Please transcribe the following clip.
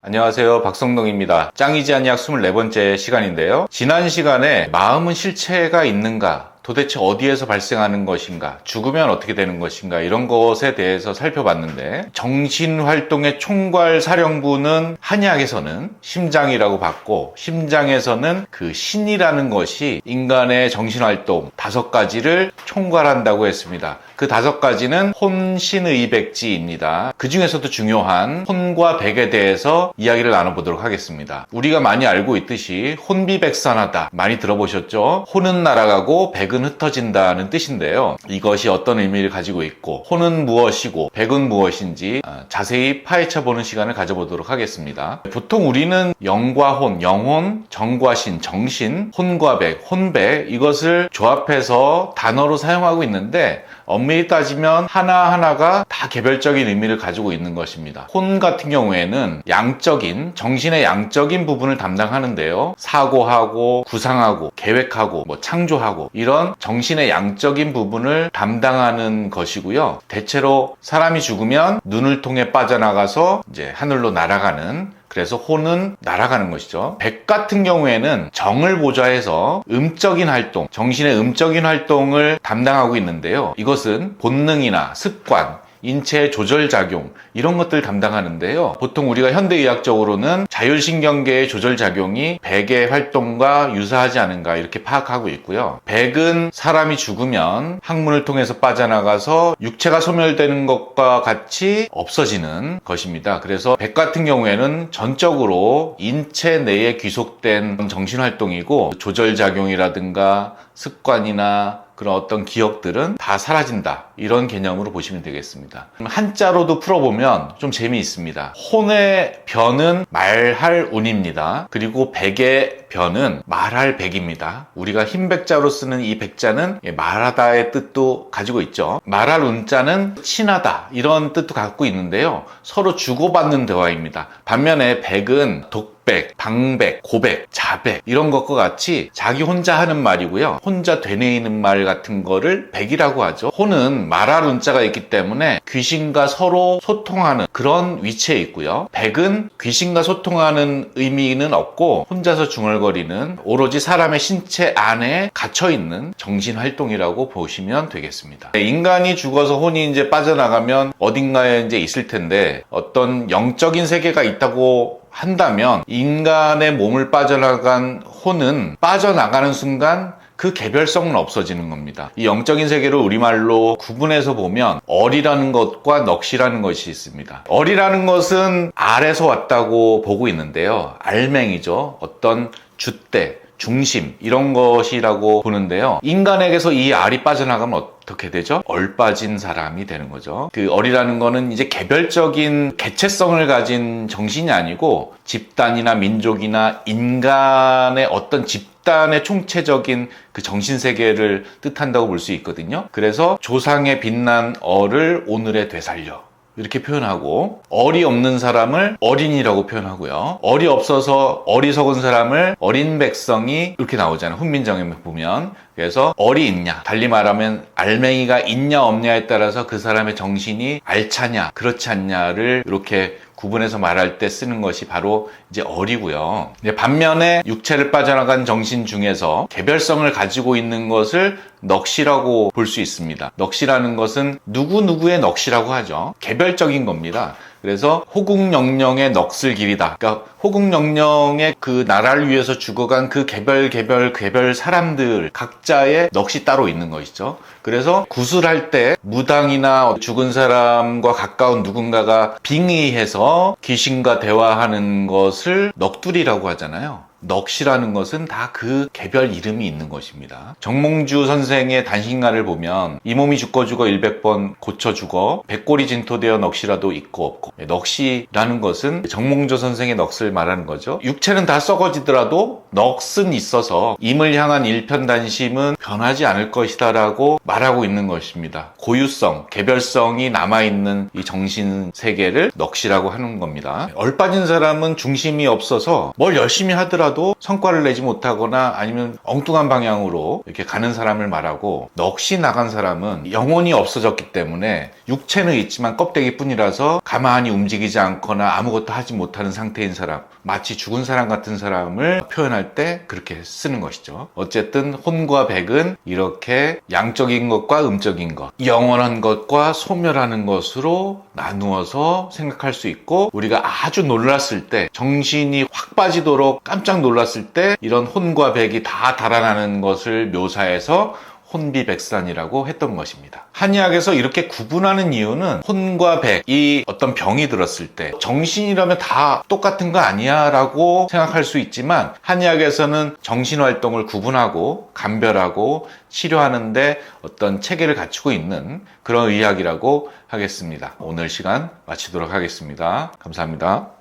안녕하세요. 박성동입니다. 짱이지 않약 24번째 시간인데요. 지난 시간에 마음은 실체가 있는가? 도대체 어디에서 발생하는 것인가? 죽으면 어떻게 되는 것인가? 이런 것에 대해서 살펴봤는데, 정신활동의 총괄 사령부는 한의학에서는 심장이라고 봤고, 심장에서는 그 신이라는 것이 인간의 정신활동 5가지를 총괄한다고 했습니다. 그 5가지는 혼신의백지입니다. 그 중에서도 중요한 혼과 백에 대해서 이야기를 나눠보도록 하겠습니다. 우리가 많이 알고 있듯이 혼비백산하다 많이 들어보셨죠? 혼은 날아가고 백은 흩어진다는 뜻인데요. 이것이 어떤 의미를 가지고 있고 혼은 무엇이고 백은 무엇인지 자세히 파헤쳐보는 시간을 가져보도록 하겠습니다. 보통 우리는 영과 혼, 영혼, 정과 신, 정신, 혼과 백, 혼백 이것을 조합해서 단어로 사용하고 있는데 엄밀히 따지면 하나하나가 다 개별적인 의미를 가지고 있는 것입니다. 혼 같은 경우에는 양적인, 정신의 양적인 부분을 담당하는데요. 사고하고, 구상하고, 계획하고, 창조하고 이런 정신의 양적인 부분을 담당하는 것이고요. 대체로 사람이 죽으면 눈을 통해 빠져나가서 이제 하늘로 날아가는 그래서 혼은 날아가는 것이죠. 백 같은 경우에는 정을 보좌해서 음적인 활동, 정신의 음적인 활동을 담당하고 있는데요. 이것은 본능이나 습관, 인체의 조절작용 이런 것들을 담당하는데요. 보통 우리가 현대의학적으로는 자율신경계의 조절작용이 백의 활동과 유사하지 않은가 이렇게 파악하고 있고요. 백은 사람이 죽으면 항문을 통해서 빠져나가서 육체가 소멸되는 것과 같이 없어지는 것입니다. 그래서 백 같은 경우에는 전적으로 인체 내에 귀속된 정신활동이고 조절작용이라든가 습관이나 그런 어떤 기억들은 다 사라진다. 이런 개념으로 보시면 되겠습니다. 한자로도 풀어보면 좀 재미있습니다. 혼의 변은 말할 운입니다. 그리고 백의 변은 말할 백입니다. 우리가 흰백자로 쓰는 이 백자는 말하다의 뜻도 가지고 있죠. 말할 운자는 친하다 이런 뜻도 갖고 있는데요. 서로 주고받는 대화입니다. 반면에 백은 독백, 방백, 고백, 자백 이런 것과 같이 자기 혼자 하는 말이고요. 혼자 되뇌이는 말 같은 거를 백이라고 하죠. 혼은 말할 운자가 있기 때문에 귀신과 서로 소통하는 그런 위치에 있고요. 백은 귀신과 소통하는 의미는 없고 혼자서 중얼거리는 오로지 사람의 신체 안에 갇혀있는 정신활동이라고 보시면 되겠습니다. 인간이 죽어서 혼이 이제 빠져나가면 어딘가에 이제 있을 텐데 어떤 영적인 세계가 있다고 한다면 인간의 몸을 빠져나간 혼은 빠져나가는 순간 그 개별성은 없어지는 겁니다. 이 영적인 세계를 우리말로 구분해서 보면 얼이라는 것과 넋이라는 것이 있습니다. 얼이라는 것은 알에서 왔다고 보고 있는데요. 알맹이죠. 어떤 줏대, 중심 이런 것이라고 보는데요. 인간에게서 이 알이 빠져나가면 어떻게 되죠? 얼 빠진 사람이 되는 거죠. 그 얼이라는 거는 이제 개별적인 개체성을 가진 정신이 아니고 집단이나 민족이나 인간의 어떤 집단의 총체적인 그 정신세계를 뜻한다고 볼 수 있거든요. 그래서 조상의 빛난 얼을 오늘에 되살려 이렇게 표현하고 얼이 없는 사람을 어린이라고 표현하고요. 얼이 없어서 어리석은 사람을 어린 백성이 이렇게 나오잖아요. 훈민정음에 보면. 그래서 얼이 있냐 달리 말하면 알맹이가 있냐 없냐에 따라서 그 사람의 정신이 알차냐 그렇지 않냐를 이렇게 구분해서 말할 때 쓰는 것이 바로 이제 얼이고요. 반면에 육체를 빠져나간 정신 중에서 개별성을 가지고 있는 것을 넋이라고 볼 수 있습니다. 넋이라는 것은 누구누구의 넋이라고 하죠. 개별적인 겁니다. 그래서 호국영령의 넋을 기리다. 그러니까 호국영령의 그 나라를 위해서 죽어간 그 개별 사람들 각자의 넋이 따로 있는 것이죠. 그래서 구술할 때 무당이나 죽은 사람과 가까운 누군가가 빙의해서 귀신과 대화하는 것을 넋두리라고 하잖아요. 넋이라는 것은 다 그 개별 이름이 있는 것입니다. 정몽주 선생의 단신가를 보면 이 몸이 죽고 죽어 100번 고쳐 죽어 백골이 진토되어 넋이라도 있고 없고 넋이라는 것은 정몽주 선생의 넋을 말하는 거죠. 육체는 다 썩어지더라도 넋은 있어서 임을 향한 일편단심은 변하지 않을 것이다 라고 말하고 있는 것입니다. 고유성, 개별성이 남아있는 이 정신세계를 넋이라고 하는 겁니다. 얼빠진 사람은 중심이 없어서 뭘 열심히 하더라도 하더라도 성과를 내지 못하거나 아니면 엉뚱한 방향으로 이렇게 가는 사람을 말하고, 넋이 나간 사람은 영혼이 없어졌기 때문에 육체는 있지만 껍데기뿐이라서 가만히 움직이지 않거나 아무것도 하지 못하는 상태인 사람, 마치 죽은 사람 같은 사람을 표현할 때 그렇게 쓰는 것이죠. 어쨌든 혼과 백은 이렇게 양적인 것과 음적인 것, 영원한 것과 소멸하는 것으로 나누어서 생각할 수 있고, 우리가 아주 놀랐을 때, 정신이 확 빠지도록 깜짝 놀랐을 때 이런 혼과 백이 다 달아나는 것을 묘사해서 혼비백산이라고 했던 것입니다. 한의학에서 이렇게 구분하는 이유는 혼과 백이 어떤 병이 들었을 때 정신이라면 다 똑같은 거 아니야 라고 생각할 수 있지만, 한의학에서는 정신활동을 구분하고 감별하고 치료하는데 어떤 체계를 갖추고 있는 그런 의학이라고 하겠습니다. 오늘 시간 마치도록 하겠습니다. 감사합니다.